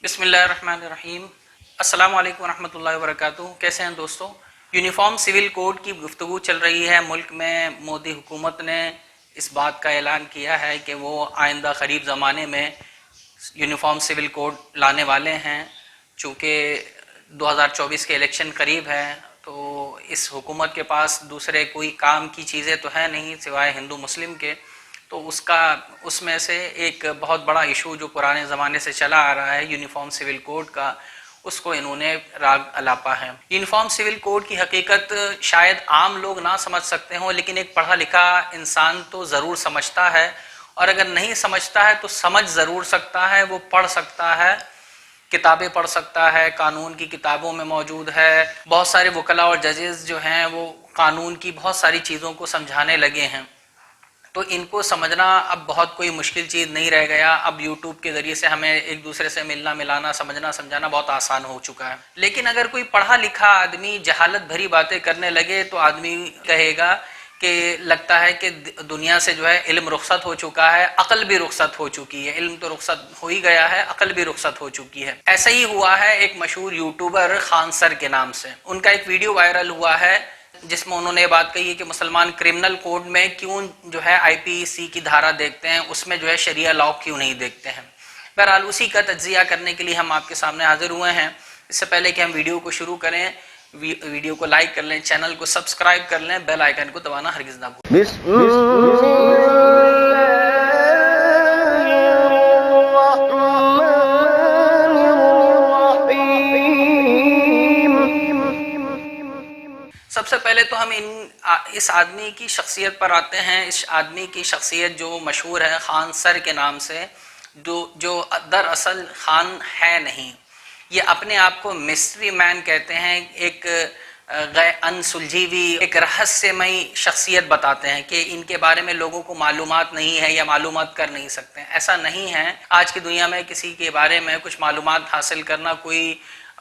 بسم اللہ الرحمن الرحیم۔ السلام علیکم ورحمۃ اللہ وبرکاتہ۔ کیسے ہیں دوستوں؟ یونیفارم سول کوڈ کی گفتگو چل رہی ہے ملک میں۔ مودی حکومت نے اس بات کا اعلان کیا ہے کہ وہ آئندہ قریب زمانے میں یونیفارم سول کوڈ لانے والے ہیں۔ چونکہ 2024 کے الیکشن قریب ہے تو اس حکومت کے پاس دوسرے کوئی کام کی چیزیں تو ہیں نہیں سوائے ہندو مسلم کے، تو اس میں سے ایک بہت بڑا ایشو جو پرانے زمانے سے چلا آ رہا ہے یونیفارم سول کوڈ کا، اس کو انہوں نے راگ الاپا ہے۔ یونیفارم سول کوڈ کی حقیقت شاید عام لوگ نہ سمجھ سکتے ہوں، لیکن ایک پڑھا لکھا انسان تو ضرور سمجھتا ہے، اور اگر نہیں سمجھتا ہے تو سمجھ ضرور سکتا ہے، وہ پڑھ سکتا ہے، کتابیں پڑھ سکتا ہے، قانون کی کتابوں میں موجود ہے۔ بہت سارے وکلاء اور ججز جو ہیں وہ قانون کی بہت ساری چیزوں کو سمجھانے لگے ہیں، تو ان کو سمجھنا اب بہت کوئی مشکل چیز نہیں رہ گیا۔ اب یوٹیوب کے ذریعے سے ہمیں ایک دوسرے سے ملنا ملانا سمجھنا سمجھانا بہت آسان ہو چکا ہے۔ لیکن اگر کوئی پڑھا لکھا آدمی جہالت بھری باتیں کرنے لگے تو آدمی کہے گا کہ لگتا ہے کہ دنیا سے جو ہے علم رخصت ہو چکا ہے، عقل بھی رخصت ہو چکی ہے۔ علم تو رخصت ہو ہی گیا ہے، عقل بھی رخصت ہو چکی ہے۔ ایسا ہی ہوا ہے ایک مشہور یوٹیوبر خان سر کے نام سے، ان کا ایک ویڈیو وائرل ہوا ہے جس میں انہوں نے بات کہی ہے کہ مسلمان کرمنل کوڈ میں کیوں جو ہے IPC کی دھارا دیکھتے ہیں، اس میں جو ہے شریعہ لاء کیوں نہیں دیکھتے ہیں۔ بہرحال اسی کا تجزیہ کرنے کے لیے ہم آپ کے سامنے حاضر ہوئے ہیں۔ اس سے پہلے کہ ہم ویڈیو کو شروع کریں، ویڈیو کو لائک کر لیں، چینل کو سبسکرائب کر لیں، بیل آئیکن کو دبانا ہرگز نہ بھولیں۔ سب سے پہلے تو ہم اس آدمی کی شخصیت پر آتے ہیں۔ اس آدمی کی شخصیت جو مشہور ہے خان سر کے نام سے، جو دراصل خان ہے نہیں، یہ اپنے آپ کو مسٹری مین کہتے ہیں، ایک انسلجھی ہوئی ایک رہسیہمئی شخصیت بتاتے ہیں کہ ان کے بارے میں لوگوں کو معلومات نہیں ہے یا معلومات کر نہیں سکتے۔ ایسا نہیں ہے، آج کی دنیا میں کسی کے بارے میں کچھ معلومات حاصل کرنا کوئی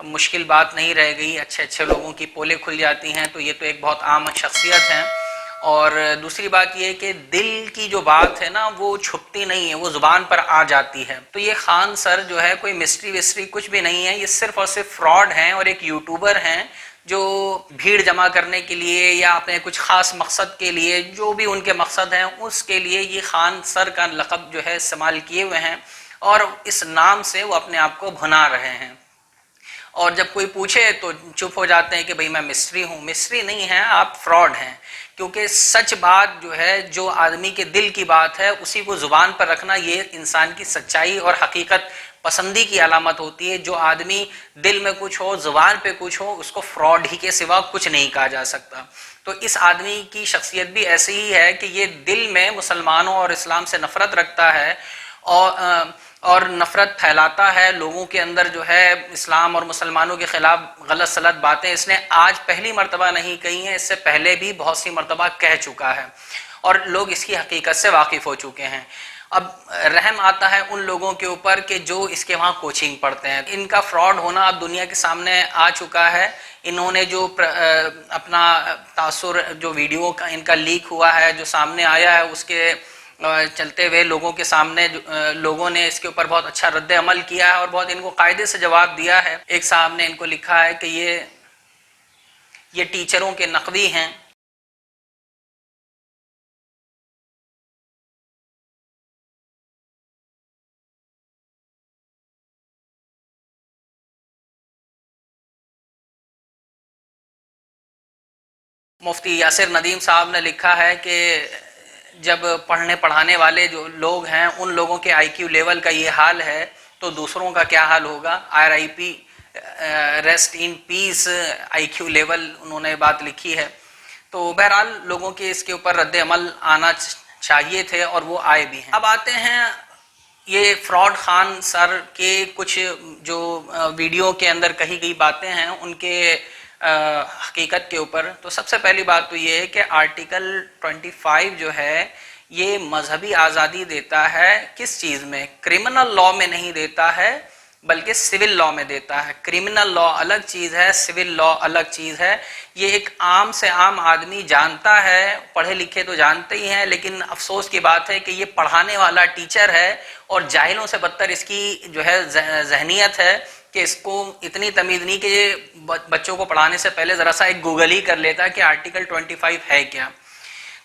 مشکل بات نہیں رہ گئی۔ اچھے لوگوں کی پولیں کھل جاتی ہیں، تو یہ تو ایک بہت عام شخصیت ہے۔ اور دوسری بات یہ کہ دل کی جو بات ہے نا وہ چھپتی نہیں ہے، وہ زبان پر آ جاتی ہے۔ تو یہ خان سر جو ہے کوئی مسٹری وسٹری کچھ بھی نہیں ہے، یہ صرف اور صرف فراڈ ہیں اور ایک یوٹیوبر ہیں جو بھیڑ جمع کرنے کے لیے یا اپنے کچھ خاص مقصد کے لیے، جو بھی ان کے مقصد ہیں اس کے لیے یہ خان سر کا لقب جو ہے استعمال کیے ہوئے ہیں، اور اس نام سے وہ اپنے آپ کو بھنا رہے ہیں۔ اور جب کوئی پوچھے تو چپ ہو جاتے ہیں کہ بھئی میں مسٹری ہوں۔ مسٹری نہیں ہے، آپ فراڈ ہیں، کیونکہ سچ بات جو ہے، جو آدمی کے دل کی بات ہے، اسی کو زبان پر رکھنا یہ انسان کی سچائی اور حقیقت پسندی کی علامت ہوتی ہے۔ جو آدمی دل میں کچھ ہو، زبان پہ کچھ ہو، اس کو فراڈ ہی کے سوا کچھ نہیں کہا جا سکتا۔ تو اس آدمی کی شخصیت بھی ایسی ہی ہے کہ یہ دل میں مسلمانوں اور اسلام سے نفرت رکھتا ہے، اور نفرت پھیلاتا ہے لوگوں کے اندر، جو ہے اسلام اور مسلمانوں کے خلاف غلط سلط باتیں اس نے آج پہلی مرتبہ نہیں کہی ہیں، اس سے پہلے بھی بہت سی مرتبہ کہہ چکا ہے، اور لوگ اس کی حقیقت سے واقف ہو چکے ہیں۔ اب رحم آتا ہے ان لوگوں کے اوپر کہ جو اس کے وہاں کوچنگ پڑھتے ہیں۔ ان کا فراڈ ہونا اب دنیا کے سامنے آ چکا ہے۔ انہوں نے جو اپنا تاثر، جو ویڈیو کا ان کا لیک ہوا ہے، جو سامنے آیا ہے، اس کے چلتے ہوئے لوگوں کے سامنے لوگوں نے اس کے اوپر بہت اچھا رد عمل کیا ہے اور بہت ان کو قاعدے سے جواب دیا ہے۔ ایک صاحب نے ان کو لکھا ہے کہ یہ ٹیچروں کے نقوی ہیں۔ مفتی یاسر ندیم صاحب نے لکھا ہے کہ جب پڑھنے پڑھانے والے جو لوگ ہیں ان لوگوں کے IQ لیول کا یہ حال ہے تو دوسروں کا کیا حال ہوگا۔ RIP rest in peace IQ level انہوں نے بات لکھی ہے۔ تو بہرحال لوگوں کے اس کے اوپر رد عمل آنا چاہیے تھے اور وہ آئے بھی ہیں۔ اب آتے ہیں یہ فراڈ خان سر کے کچھ جو ویڈیو کے اندر کہی گئی باتیں ہیں ان کے حقیقت کے اوپر۔ تو سب سے پہلی بات تو یہ ہے کہ آرٹیکل 25 جو ہے یہ مذہبی آزادی دیتا ہے، کس چیز میں؟ کرمنل لاء میں نہیں دیتا ہے، بلکہ سول لا میں دیتا ہے۔ کرمنل لا الگ چیز ہے، سول لا الگ چیز ہے۔ یہ ایک عام سے عام آدمی جانتا ہے، پڑھے لکھے تو جانتے ہی ہیں، لیکن افسوس کی بات ہے کہ یہ پڑھانے والا ٹیچر ہے اور جاہلوں سے بدتر اس کی جو ہے ذہنیت ہے کہ اس کو اتنی تمیز نہیں کہ یہ بچوں کو پڑھانے سے پہلے ذرا سا ایک گوگل ہی کر لیتا کہ آرٹیکل 25 ہے کیا۔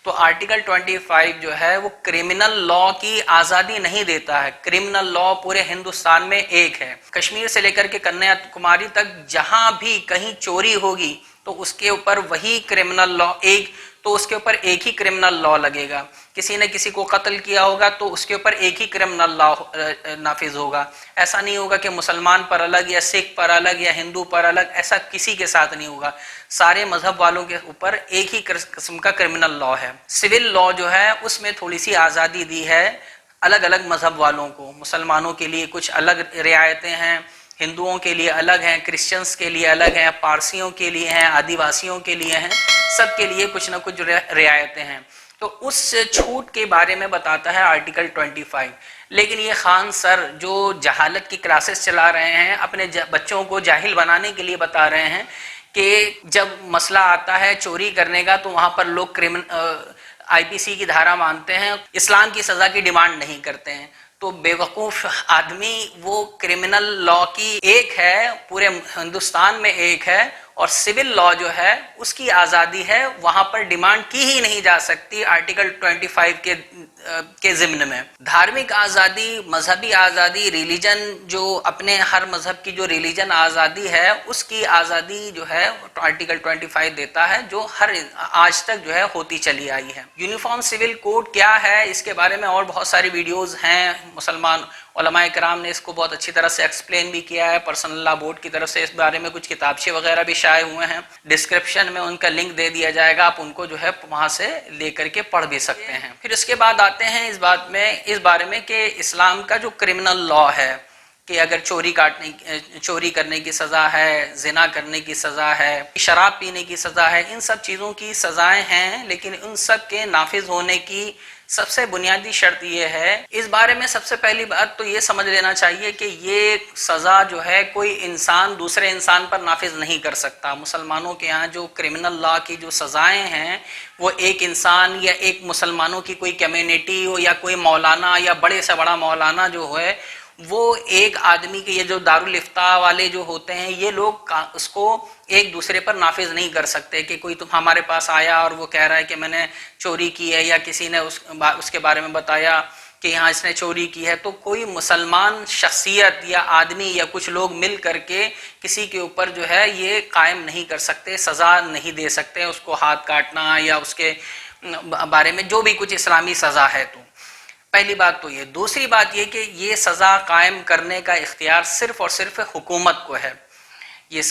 تو آرٹیکل 25 جو ہے وہ کرمنل لا کی آزادی نہیں دیتا ہے۔ کرمنل لا پورے ہندوستان میں ایک ہے، کشمیر سے لے کر کے کنیا کماری تک جہاں بھی کہیں چوری ہوگی تو اس کے اوپر وہی کرمنل لا تو اس کے اوپر ایک ہی کرمنل لا لگے گا۔ کسی نے کسی کو قتل کیا ہوگا تو اس کے اوپر ایک ہی کرمنل لا نافذ ہوگا۔ ایسا نہیں ہوگا کہ مسلمان پر الگ یا سکھ پر الگ یا ہندو پر الگ، ایسا کسی کے ساتھ نہیں ہوگا۔ سارے مذہب والوں کے اوپر ایک ہی قسم کا کرمنل لا ہے۔ سول لا جو ہے اس میں تھوڑی سی آزادی دی ہے الگ الگ مذہب والوں کو۔ مسلمانوں کے لیے کچھ الگ رعایتیں ہیں، ہندوؤں کے لیے الگ ہیں، کرسچنس کے لیے الگ ہیں، پارسیوں کے لیے ہیں، آدیواسیوں کے لیے ہیں، سب کے لیے کچھ نہ کچھ رعایتیں ہیں۔ تو اس چھوٹ کے بارے میں بتاتا ہے آرٹیکل 25۔ لیکن یہ خان سر جو جہالت کی کلاسز چلا رہے ہیں، اپنے بچوں کو جاہل بنانے کے لیے بتا رہے ہیں کہ جب مسئلہ آتا ہے چوری کرنے کا تو وہاں پر لوگ آئی پی سی کی دھارا مانتے ہیں، اسلام کی سزا کی ڈیمانڈ نہیں کرتے ہیں۔ تو بے وقوف آدمی، وہ کرمنل لا کی ایک ہے، پورے ہندوستان میں ایک ہے، اور سول لا جو ہے اس کی آزادی ہے، وہاں پر ڈیمانڈ کی ہی نہیں جا سکتی آرٹیکل 25 کے ضمن میں۔ دھارمک آزادی، مذہبی آزادی، ریلیجن جو اپنے ہر مذہب کی جو ریلیجن آزادی ہے اس کی آزادی جو ہے آرٹیکل 25 دیتا ہے، جو ہر آج تک جو ہے ہوتی چلی آئی ہے۔ یونیفارم سول کوڈ کیا ہے، اس کے بارے میں اور بہت ساری ویڈیوز ہیں، مسلمان علماء کرام نے اس کو بہت اچھی طرح سے ایکسپلین بھی کیا ہے، پرسنل لا بورڈ کی طرف سے اس بارے میں کچھ کتابچے وغیرہ بھی شائع ہوئے ہیں، ڈسکرپشن میں ان کا لنک دے دیا جائے گا، آپ ان کو جو ہے وہاں سے لے کر کے پڑھ بھی سکتے ہیں۔ پھر اس کے بعد آتے ہیں اس بارے میں کہ اسلام کا جو کرمنل لا ہے کہ اگر چوری کرنے کی سزا ہے، زنا کرنے کی سزا ہے، شراب پینے کی سزا ہے، ان سب چیزوں کی سزائیں ہیں، لیکن ان سب کے نافذ ہونے کی سب سے بنیادی شرط یہ ہے، اس بارے میں سب سے پہلی بات تو یہ سمجھ لینا چاہیے کہ یہ سزا جو ہے کوئی انسان دوسرے انسان پر نافذ نہیں کر سکتا۔ مسلمانوں کے ہاں جو کرمنل لا کی جو سزائیں ہیں وہ ایک انسان یا ایک مسلمانوں کی کوئی کمیونٹی ہو یا کوئی مولانا یا بڑے سے بڑا مولانا جو ہے وہ ایک آدمی کے، یہ جو دارالافتاء والے جو ہوتے ہیں یہ لوگ اس کو ایک دوسرے پر نافذ نہیں کر سکتے کہ کوئی ہمارے پاس آیا اور وہ کہہ رہا ہے کہ میں نے چوری کی ہے، یا کسی نے اس کے بارے میں بتایا کہ یہاں اس نے چوری کی ہے، تو کوئی مسلمان شخصیت یا آدمی یا کچھ لوگ مل کر کے کسی کے اوپر جو ہے یہ قائم نہیں کر سکتے، سزا نہیں دے سکتے، اس کو ہاتھ کاٹنا یا اس کے بارے میں جو بھی کچھ اسلامی سزا ہے۔ تو پہلی بات تو یہ۔ دوسری بات یہ کہ یہ سزا قائم کرنے کا اختیار صرف اور صرف حکومت کو ہے، یہ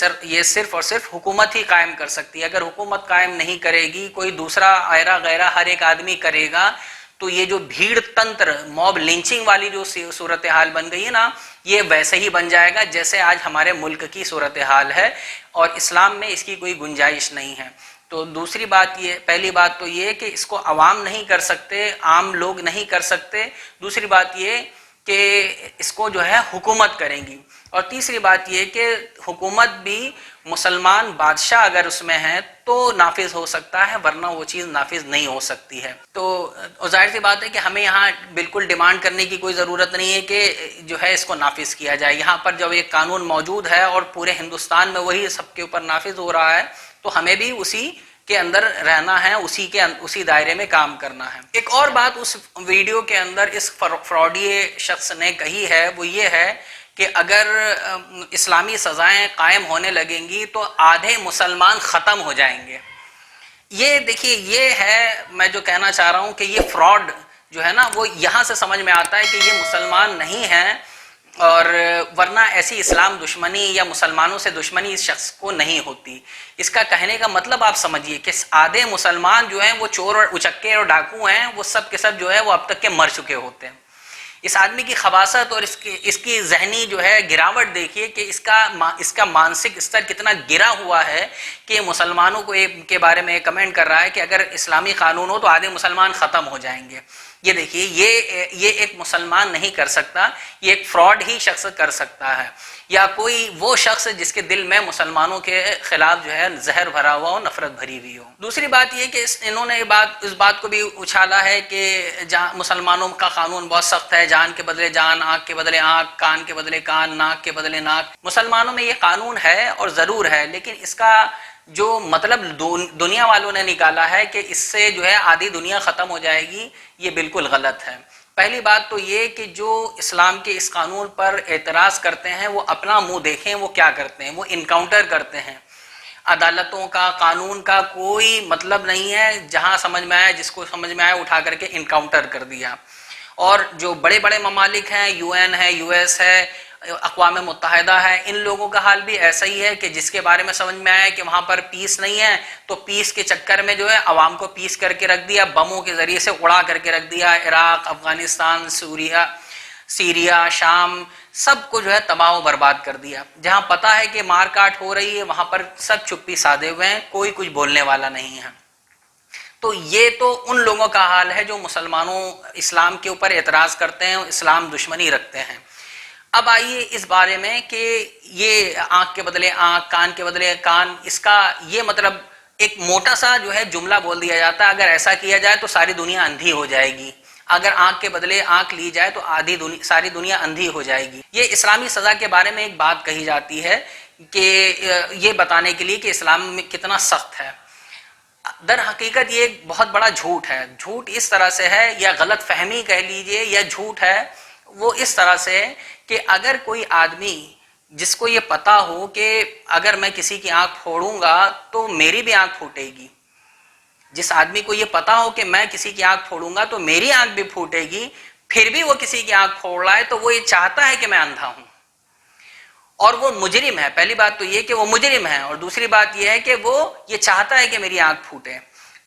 صرف اور صرف حکومت ہی قائم کر سکتی ہے۔ اگر حکومت قائم نہیں کرے گی، کوئی دوسرا غیرہ ہر ایک آدمی کرے گا، تو یہ جو بھیڑ تنتر، موب لنچنگ والی جو صورتحال بن گئی ہے نا، یہ ویسے ہی بن جائے گا جیسے آج ہمارے ملک کی صورتحال ہے، اور اسلام میں اس کی کوئی گنجائش نہیں ہے۔ تو دوسری بات یہ، پہلی بات تو یہ کہ اس کو عوام نہیں کر سکتے، عام لوگ نہیں کر سکتے۔ دوسری بات یہ کہ اس کو جو ہے حکومت کریں گی، اور تیسری بات یہ کہ حکومت بھی مسلمان بادشاہ اگر اس میں ہے تو نافذ ہو سکتا ہے، ورنہ وہ چیز نافذ نہیں ہو سکتی ہے۔ تو ظاہر سی بات ہے کہ ہمیں یہاں بالکل ڈیمانڈ کرنے کی کوئی ضرورت نہیں ہے کہ جو ہے اس کو نافذ کیا جائے۔ یہاں پر جب ایک قانون موجود ہے اور پورے ہندوستان میں وہی سب کے اوپر نافذ ہو رہا ہے، تو ہمیں بھی اسی کے اندر رہنا ہے، اسی دائرے میں کام کرنا ہے۔ ایک اور بات اس ویڈیو کے اندر اس فراڈی شخص نے کہی ہے، وہ یہ ہے کہ اگر اسلامی سزائیں قائم ہونے لگیں گی تو آدھے مسلمان ختم ہو جائیں گے۔ یہ دیکھیے، یہ ہے میں جو کہنا چاہ رہا ہوں کہ یہ فراڈ جو ہے نا، وہ یہاں سے سمجھ میں آتا ہے کہ یہ مسلمان نہیں ہیں، اور ورنہ ایسی اسلام دشمنی یا مسلمانوں سے دشمنی اس شخص کو نہیں ہوتی۔ اس کا کہنے کا مطلب آپ سمجھیے کہ آدھے مسلمان جو ہیں وہ چور اور اچکے اور ڈاکو ہیں، وہ سب کے سب جو ہے وہ اب تک کے مر چکے ہوتے ہیں۔ اس آدمی کی خباثت اور اس کی ذہنی جو ہے گراوٹ دیکھیے کہ اس کا مانسک استر کتنا گرا ہوا ہے کہ مسلمانوں کو کے بارے میں کمنٹ کر رہا ہے کہ اگر اسلامی قانون ہو تو آدھے مسلمان ختم ہو جائیں گے۔ یہ دیکھیے یہ ایک مسلمان نہیں کر سکتا، یہ ایک فراڈ ہی شخص کر سکتا ہے، یا کوئی وہ شخص جس کے دل میں مسلمانوں کے خلاف جو ہے زہر بھرا ہوا ہو، نفرت بھری ہوئی ہو۔ دوسری بات یہ کہ انہوں نے اس بات کو بھی اچھالا ہے کہ مسلمانوں کا قانون بہت سخت ہے، جان کے بدلے جان، آنکھ کے بدلے آنکھ، کان کے بدلے کان، ناک کے بدلے ناک۔ مسلمانوں میں یہ قانون ہے اور ضرور ہے، لیکن اس کا جو مطلب دنیا والوں نے نکالا ہے کہ اس سے جو ہے آدھی دنیا ختم ہو جائے گی، یہ بالکل غلط ہے۔ پہلی بات تو یہ کہ جو اسلام کے اس قانون پر اعتراض کرتے ہیں وہ اپنا منہ دیکھیں، وہ کیا کرتے ہیں، وہ انکاؤنٹر کرتے ہیں۔ عدالتوں کا، قانون کا کوئی مطلب نہیں ہے، جہاں سمجھ میں آیا، جس کو سمجھ میں آیا اٹھا کر کے انکاؤنٹر کر دیا۔ اور جو بڑے بڑے ممالک ہیں، یو این ہے، یو ایس ہے، اقوام متحدہ ہے، ان لوگوں کا حال بھی ایسا ہی ہے کہ جس کے بارے میں سمجھ میں آیا کہ وہاں پر پیس نہیں ہے تو پیس کے چکر میں جو ہے عوام کو پیس کر کے رکھ دیا، بموں کے ذریعے سے اڑا کر کے رکھ دیا۔ عراق، افغانستان، سیریا، شام، سب کو جو ہے تباہ و برباد کر دیا۔ جہاں پتہ ہے کہ مار کاٹ ہو رہی ہے وہاں پر سب چپی سادے ہوئے ہیں، کوئی کچھ بولنے والا نہیں ہے۔ تو یہ تو ان لوگوں کا حال ہے جو مسلمانوں اسلام کے اوپر اعتراض کرتے ہیں، اسلام دشمنی رکھتے ہیں۔ اب آئیے اس بارے میں کہ یہ آنکھ کے بدلے آنکھ، کان کے بدلے کان، اس کا یہ مطلب ایک موٹا سا جو ہے جملہ بول دیا جاتا ہے، اگر ایسا کیا جائے تو ساری دنیا اندھی ہو جائے گی، اگر آنکھ کے بدلے آنکھ لی جائے تو ساری دنیا اندھی ہو جائے گی۔ یہ اسلامی سزا کے بارے میں ایک بات کہی جاتی ہے کہ یہ بتانے کے لیے کہ اسلام میں کتنا سخت ہے۔ در حقیقت یہ ایک بہت بڑا جھوٹ ہے۔ جھوٹ اس طرح سے ہے، یا غلط فہمی کہہ لیجئے، یا جھوٹ ہے وہ اس طرح سے ہے کہ اگر کوئی آدمی جس کو یہ پتا ہو کہ اگر میں کسی کی آنکھ پھوڑوں گا تو میری بھی آنکھ پھوٹے گی، جس آدمی کو یہ پتا ہو کہ میں کسی کی آنکھ پھوڑوں گا تو میری آنکھ بھی پھوٹے گی، پھر بھی وہ کسی کی آنکھ پھوڑ رہا ہے تو وہ یہ چاہتا ہے کہ میں اندھا ہوں، اور وہ مجرم ہے۔ پہلی بات تو یہ کہ وہ مجرم ہے، اور دوسری بات یہ ہے کہ وہ یہ چاہتا ہے کہ میری آنکھ پھوٹے۔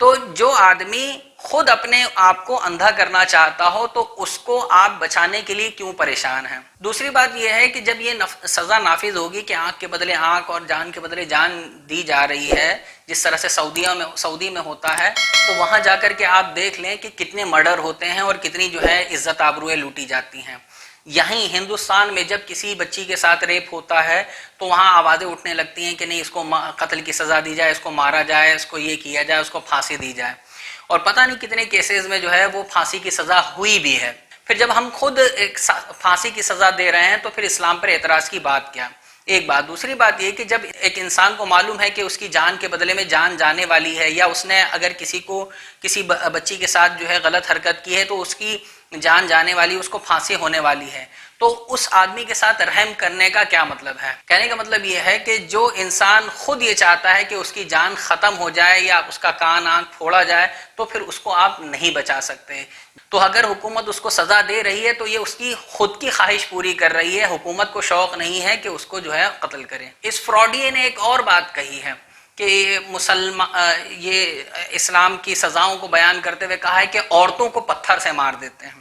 تو جو آدمی خود اپنے آپ کو اندھا کرنا چاہتا ہو تو اس کو آپ بچانے کے لیے کیوں پریشان ہیں؟ دوسری بات یہ ہے کہ جب یہ سزا نافذ ہوگی کہ آنکھ کے بدلے آنکھ اور جان کے بدلے جان دی جا رہی ہے، جس طرح سے سعودی میں ہوتا ہے، تو وہاں جا کر کے آپ دیکھ لیں کہ کتنے مرڈر ہوتے ہیں اور کتنی جو ہے عزت آبروئیں لوٹی جاتی ہیں۔ یہیں ہندوستان میں جب کسی بچی کے ساتھ ریپ ہوتا ہے تو وہاں آوازیں اٹھنے لگتی ہیں کہ نہیں، اس کو قتل کی سزا دی جائے، اس کو مارا جائے، اس کو یہ کیا جائے، اس کو پھانسی دی جائے، اور پتہ نہیں کتنے کیسز میں جو ہے وہ پھانسی کی سزا ہوئی بھی ہے۔ پھر جب ہم خود ایک پھانسی کی سزا دے رہے ہیں تو پھر اسلام پر اعتراض کی بات کیا؟ ایک بات۔ دوسری بات یہ کہ جب ایک انسان کو معلوم ہے کہ اس کی جان کے بدلے میں جان جانے والی ہے، یا اس نے اگر کسی بچی کے ساتھ جو ہے غلط حرکت کی ہے تو اس کی جان جانے والی، اس کو پھانسی ہونے والی ہے، تو اس آدمی کے ساتھ رحم کرنے کا کیا مطلب ہے؟ کہنے کا مطلب یہ ہے کہ جو انسان خود یہ چاہتا ہے کہ اس کی جان ختم ہو جائے یا اس کا کان آنکھ پھوڑا جائے تو پھر اس کو آپ نہیں بچا سکتے۔ تو اگر حکومت اس کو سزا دے رہی ہے تو یہ اس کی خود کی خواہش پوری کر رہی ہے، حکومت کو شوق نہیں ہے کہ اس کو جو ہے قتل کرے۔ اس فراڈیے نے ایک اور بات کہی ہے کہ یہ اسلام کی سزاؤں کو بیان کرتے ہوئے کہا ہے کہ عورتوں کو پتھر سے مار دیتے ہیں۔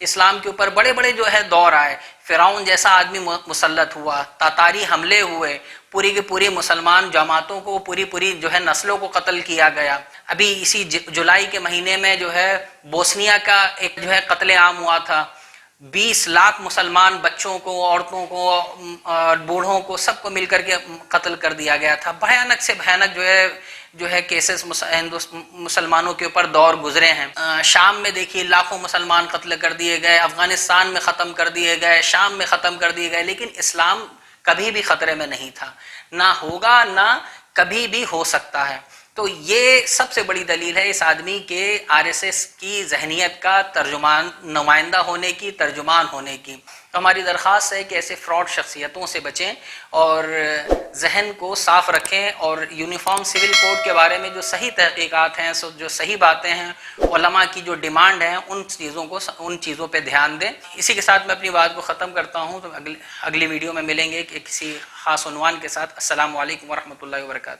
اسلام کے اوپر بڑے بڑے جو ہے دور آئے، فرعون جیسا آدمی مسلط ہوا، تاتاری حملے ہوئے، پوری کی پوری مسلمان جماعتوں کو، پوری جو ہے نسلوں کو قتل کیا گیا۔ ابھی اسی جولائی کے مہینے میں جو ہے بوسنیا کا ایک جو ہے قتل عام ہوا تھا، 20 لاکھ مسلمان بچوں کو، عورتوں کو اور بوڑھوں کو، سب کو مل کر کے قتل کر دیا گیا تھا۔ بھیانک سے بھیانک جو ہے کیسز مسلمانوں کے اوپر دور گزرے ہیں۔ شام میں دیکھیے لاکھوں مسلمان قتل کر دیے گئے، افغانستان میں ختم کر دیے گئے، شام میں ختم کر دیے گئے، لیکن اسلام کبھی بھی خطرے میں نہیں تھا، نہ ہوگا، نہ کبھی بھی ہو سکتا ہے۔ تو یہ سب سے بڑی دلیل ہے اس آدمی کے RSS کی ذہنیت کا ترجمان، نمائندہ ہونے کی، ترجمان ہونے کی۔ تو ہماری درخواست ہے کہ ایسے فراڈ شخصیتوں سے بچیں اور ذہن کو صاف رکھیں، اور یونیفارم سول کوڈ کے بارے میں جو صحیح تحقیقات ہیں، جو صحیح باتیں ہیں، علماء کی جو ڈیمانڈ ہیں، ان چیزوں پہ دھیان دیں۔ اسی کے ساتھ میں اپنی بات کو ختم کرتا ہوں، تو اگلی ویڈیو میں ملیں گے کہ کسی خاص عنوان کے ساتھ۔ السلام علیکم ورحمۃ اللہ وبرکاتہ۔